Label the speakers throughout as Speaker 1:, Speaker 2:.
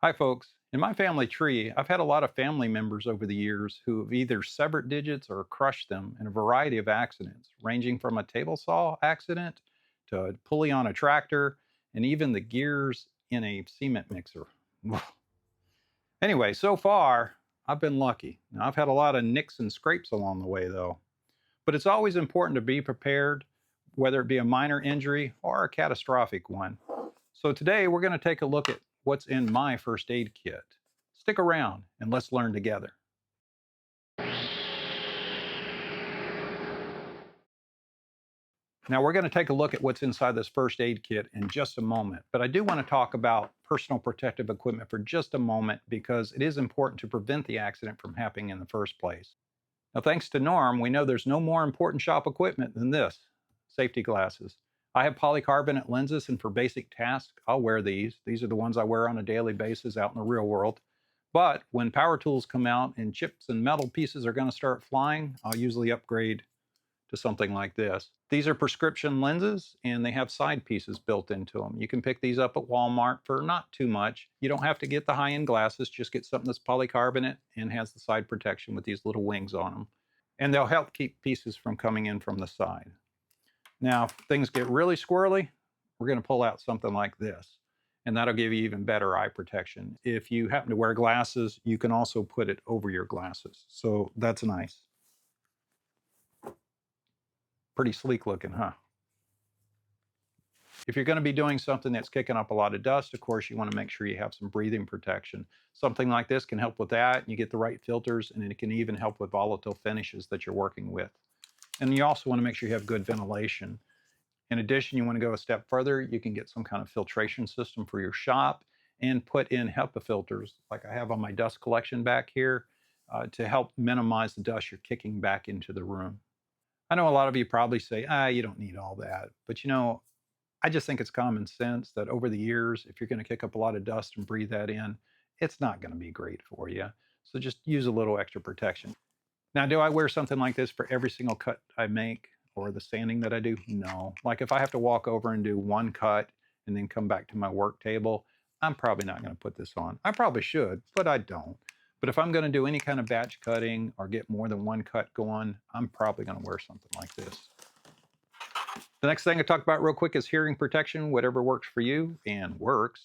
Speaker 1: Hi, folks. In my family tree, I've had a lot of family members over the years who have either severed digits or crushed them in a variety of accidents, ranging from a table saw accident to a pulley on a tractor and even the gears in a cement mixer. Anyway, so far, I've been lucky. Now, I've had a lot of nicks and scrapes along the way, though. But it's always important to be prepared, whether it be a minor injury or a catastrophic one. So today we're going to take a look at what's in my first aid kit. Stick around and let's learn together. Now we're going to take a look at what's inside this first aid kit in just a moment, but I do want to talk about personal protective equipment for just a moment because it is important to prevent the accident from happening in the first place. Now, thanks to Norm, we know there's no more important shop equipment than this: safety glasses. I have polycarbonate lenses, and for basic tasks, I'll wear these. These are the ones I wear on a daily basis out in the real world. But when power tools come out and chips and metal pieces are going to start flying, I'll usually upgrade to something like this. These are prescription lenses, and they have side pieces built into them. You can pick these up at Walmart for not too much. You don't have to get the high-end glasses, just get something that's polycarbonate and has the side protection with these little wings on them. And they'll help keep pieces from coming in from the side. Now, if things get really squirrely, we're going to pull out something like this, and that'll give you even better eye protection. If you happen to wear glasses, you can also put it over your glasses. So that's nice. Pretty sleek looking, huh? If you're going to be doing something that's kicking up a lot of dust, of course, you want to make sure you have some breathing protection. Something like this can help with that. You get the right filters, and it can even help with volatile finishes that you're working with. And you also want to make sure you have good ventilation. In addition, you want to go a step further. You can get some kind of filtration system for your shop and put in HEPA filters, like I have on my dust collection back here, to help minimize the dust you're kicking back into the room. I know a lot of you probably say, you don't need all that. But I just think it's common sense that over the years, if you're going to kick up a lot of dust and breathe that in, it's not going to be great for you. So just use a little extra protection. Now, do I wear something like this for every single cut I make or the sanding that I do? No. Like if I have to walk over and do one cut and then come back to my work table, I'm probably not going to put this on. I probably should, but I don't. But if I'm going to do any kind of batch cutting or get more than one cut going, I'm probably going to wear something like this. The next thing I talk about real quick is hearing protection, whatever works for you and works.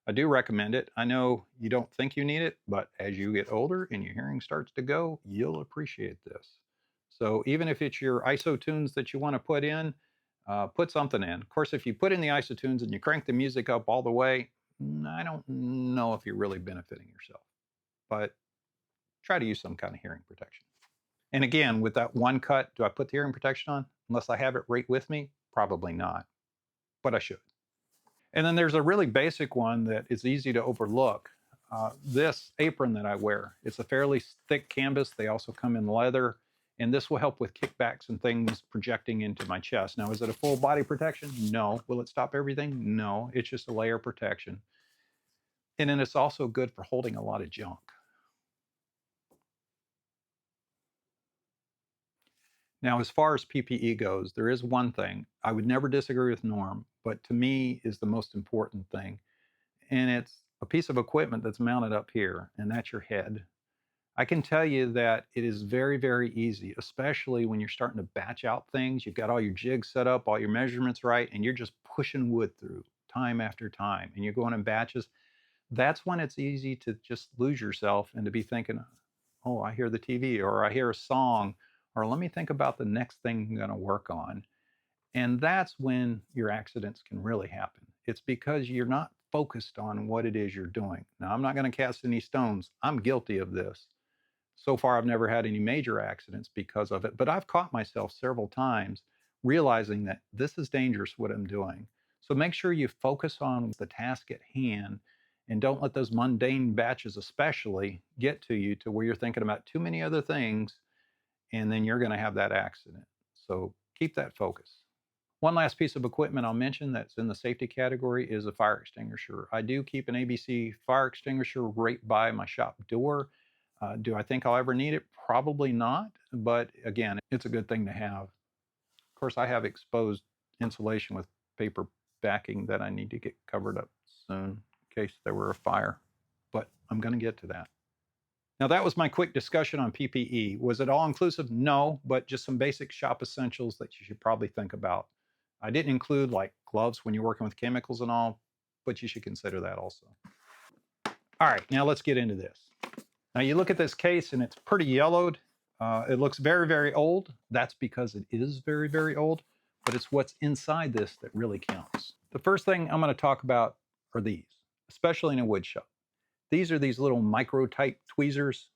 Speaker 1: I do recommend it. I know you don't think you need it, but as you get older and your hearing starts to go, you'll appreciate this. So even if it's your ISO tunes that you want to put in, put something in. Of course, if you put in the ISO tunes and you crank the music up all the way, I don't know if you're really benefiting yourself, but try to use some kind of hearing protection. And again, with that one cut, do I put the hearing protection on? Unless I have it right with me, probably not, but I should. And then there's a really basic one that is easy to overlook. This apron that I wear, it's a fairly thick canvas. They also come in leather, and this will help with kickbacks and things projecting into my chest. Now, is it a full body protection? No. Will it stop everything? No. It's just a layer of protection. And then it's also good for holding a lot of junk. Now, as far as PPE goes, there is one thing I would never disagree with Norm, but to me is the most important thing. And it's a piece of equipment that's mounted up here, and that's your head. I can tell you that it is very, very easy, especially when you're starting to batch out things. You've got all your jigs set up, all your measurements right, and you're just pushing wood through time after time, and you're going in batches. That's when it's easy to just lose yourself and to be thinking, oh, I hear the TV, or I hear a song, or let me think about the next thing I'm going to work on. And that's when your accidents can really happen. It's because you're not focused on what it is you're doing. Now, I'm not going to cast any stones. I'm guilty of this. So far, I've never had any major accidents because of it, but I've caught myself several times realizing that this is dangerous what I'm doing. So make sure you focus on the task at hand and don't let those mundane batches especially get to you to where you're thinking about too many other things, and then you're going to have that accident. So keep that focus. One last piece of equipment I'll mention that's in the safety category is a fire extinguisher. I do keep an ABC fire extinguisher right by my shop door. Do I think I'll ever need it? Probably not, but again, it's a good thing to have. Of course, I have exposed insulation with paper backing that I need to get covered up soon in case there were a fire. but I'm going to get to that. Now, that was my quick discussion on PPE. Was it all inclusive? No, but just some basic shop essentials that you should probably think about. I didn't include like gloves when you're working with chemicals and all, but you should consider that also. All right, now let's get into this. Now you look at this case and it's pretty yellowed. It looks very, very old. That's because it is very, very old, but it's what's inside this that really counts. The first thing I'm going to talk about are these, especially in a wood shop. These are these little micro type tweezers,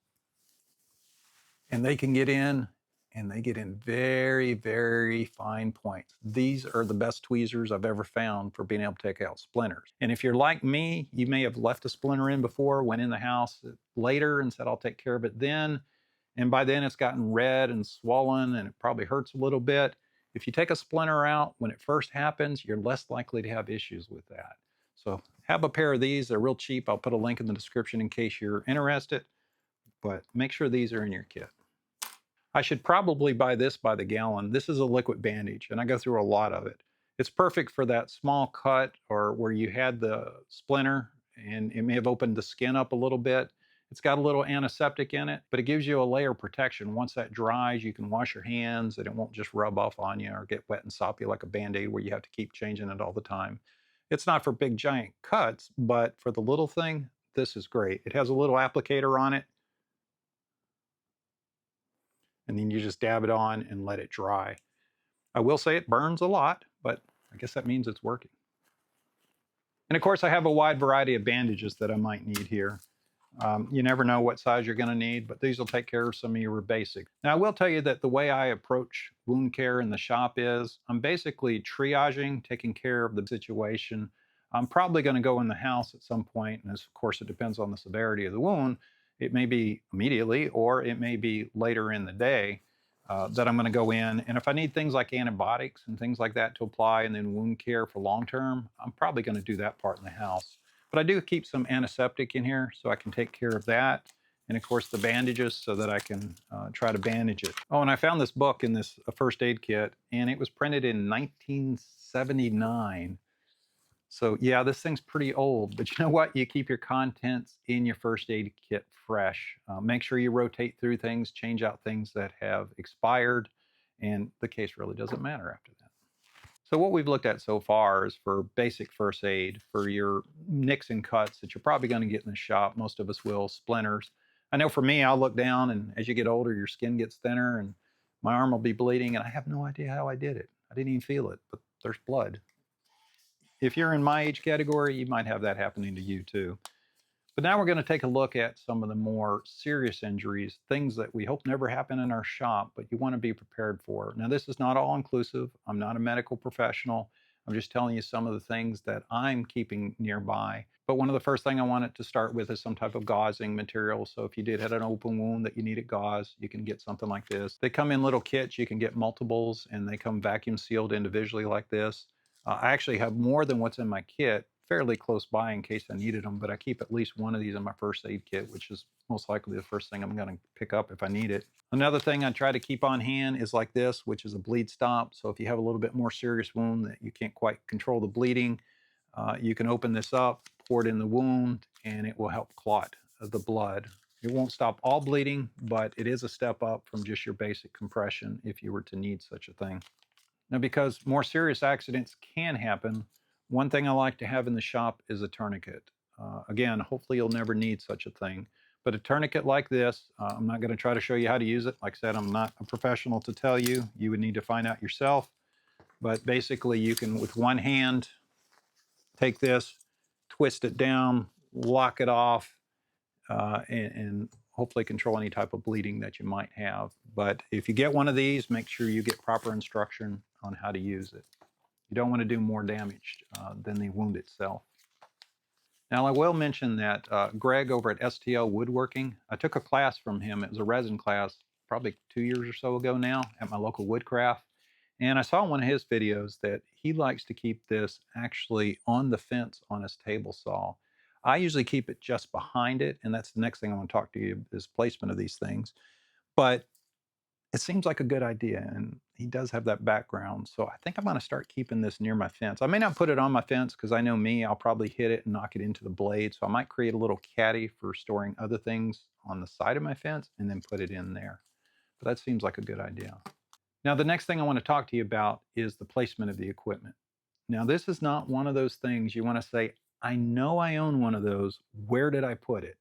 Speaker 1: and they can get in, and they get in very, very fine points. These are the best tweezers I've ever found for being able to take out splinters. And if you're like me, you may have left a splinter in before, went in the house later and said, I'll take care of it then. And by then it's gotten red and swollen and it probably hurts a little bit. If you take a splinter out when it first happens, you're less likely to have issues with that. So have a pair of these. They're real cheap. I'll put a link in the description in case you're interested, but make sure these are in your kit. I should probably buy this by the gallon. This is a liquid bandage, and I go through a lot of it. It's perfect for that small cut or where you had the splinter and it may have opened the skin up a little bit. It's got a little antiseptic in it, but it gives you a layer of protection. Once that dries, you can wash your hands and it won't just rub off on you or get wet and soppy like a Band-Aid where you have to keep changing it all the time. It's not for big giant cuts, but for the little thing, this is great. It has a little applicator on it, and then you just dab it on and let it dry. I will say it burns a lot, but I guess that means it's working. And of course, I have a wide variety of bandages that I might need here. You never know what size you're going to need, but these will take care of some of your basics. Now, I will tell you that the way I approach wound care in the shop is I'm basically triaging, taking care of the situation. I'm probably going to go in the house at some point, and of course, it depends on the severity of the wound. It may be immediately, or it may be later in the day that I'm going to go in. And if I need things like antibiotics and things like that to apply and then wound care for long term, I'm probably going to do that part in the house. But I do keep some antiseptic in here so I can take care of that. And of course the bandages so that I can try to bandage it. Oh, and I found this book in this first aid kit, and it was printed in 1979. So yeah, this thing's pretty old, but you know what? You keep your contents in your first aid kit fresh. Make sure you rotate through things, change out things that have expired, and the case really doesn't matter after that. So what we've looked at so far is for basic first aid, for your nicks and cuts that you're probably going to get in the shop. Most of us will, splinters. I know for me, I'll look down, and as you get older, your skin gets thinner, and my arm will be bleeding, and I have no idea how I did it. I didn't even feel it, but there's blood. If you're in my age category, you might have that happening to you too. But now we're going to take a look at some of the more serious injuries, things that we hope never happen in our shop, but you want to be prepared for. Now, this is not all inclusive. I'm not a medical professional. I'm just telling you some of the things that I'm keeping nearby. But one of the first things I wanted to start with is some type of gauzing material. So if you did have an open wound that you needed gauze, you can get something like this. They come in little kits. You can get multiples, and they come vacuum sealed individually like this. I actually have more than what's in my kit fairly close by in case I needed them, but I keep at least one of these in my first aid kit, which is most likely the first thing I'm going to pick up if I need it. Another thing I try to keep on hand is like this, which is a bleed stop. So if you have a little bit more serious wound that you can't quite control the bleeding, you can open this up, pour it in the wound, and it will help clot the blood. It won't stop all bleeding, but it is a step up from just your basic compression if you were to need such a thing. Now, because more serious accidents can happen, one thing I like to have in the shop is a tourniquet. Again, hopefully you'll never need such a thing. But a tourniquet like this, I'm not going to try to show you how to use it. Like I said, I'm not a professional to tell you. You would need to find out yourself. But basically, you can, with one hand, take this, twist it down, lock it off, and hopefully control any type of bleeding that you might have. But if you get one of these, make sure you get proper instruction on how to use it. You don't want to do more damage than the wound itself. Now, I will mention that Greg over at STL Woodworking, I took a class from him. It was a resin class probably 2 years or so ago now at my local Woodcraft. And I saw in one of his videos that he likes to keep this actually on the fence on his table saw. I usually keep it just behind it, and that's the next thing I want to talk to you is placement of these things. But It seems like a good idea, and he does have that background, so I think I'm gonna start keeping this near my fence. I may not put it on my fence because I know me, I'll probably hit it and knock it into the blade, so I might create a little caddy for storing other things on the side of my fence and then put it in there. But that seems like a good idea. Now, the next thing I want to talk to you about is the placement of the equipment. Now, this is not one of those things you want to say, I know I own one of those. Where did I put it?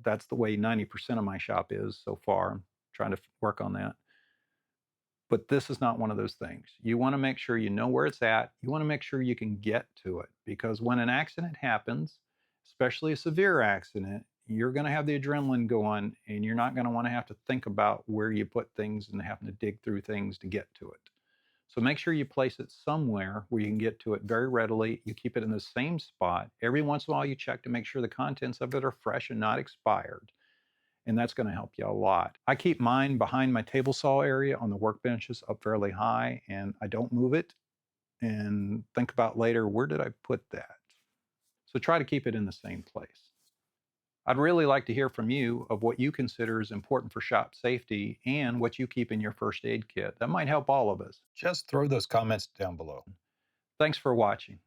Speaker 1: That's the way 90% of my shop is so far. I'm trying to work on that. But this is not one of those things. You want to make sure you know where it's at. You want to make sure you can get to it because when an accident happens, especially a severe accident, you're going to have the adrenaline going and you're not going to want to have to think about where you put things and having to dig through things to get to it. So make sure you place it somewhere where you can get to it very readily. You keep it in the same spot. Every once in a while, you check to make sure the contents of it are fresh and not expired. And that's going to help you a lot. I keep mine behind my table saw area on the workbenches up fairly high, and I don't move it and think about later, where did I put that? So try to keep it in the same place. I'd really like to hear from you of what you consider is important for shop safety and what you keep in your first aid kit. That might help all of us.
Speaker 2: Just throw those comments down below.
Speaker 1: Thanks for watching.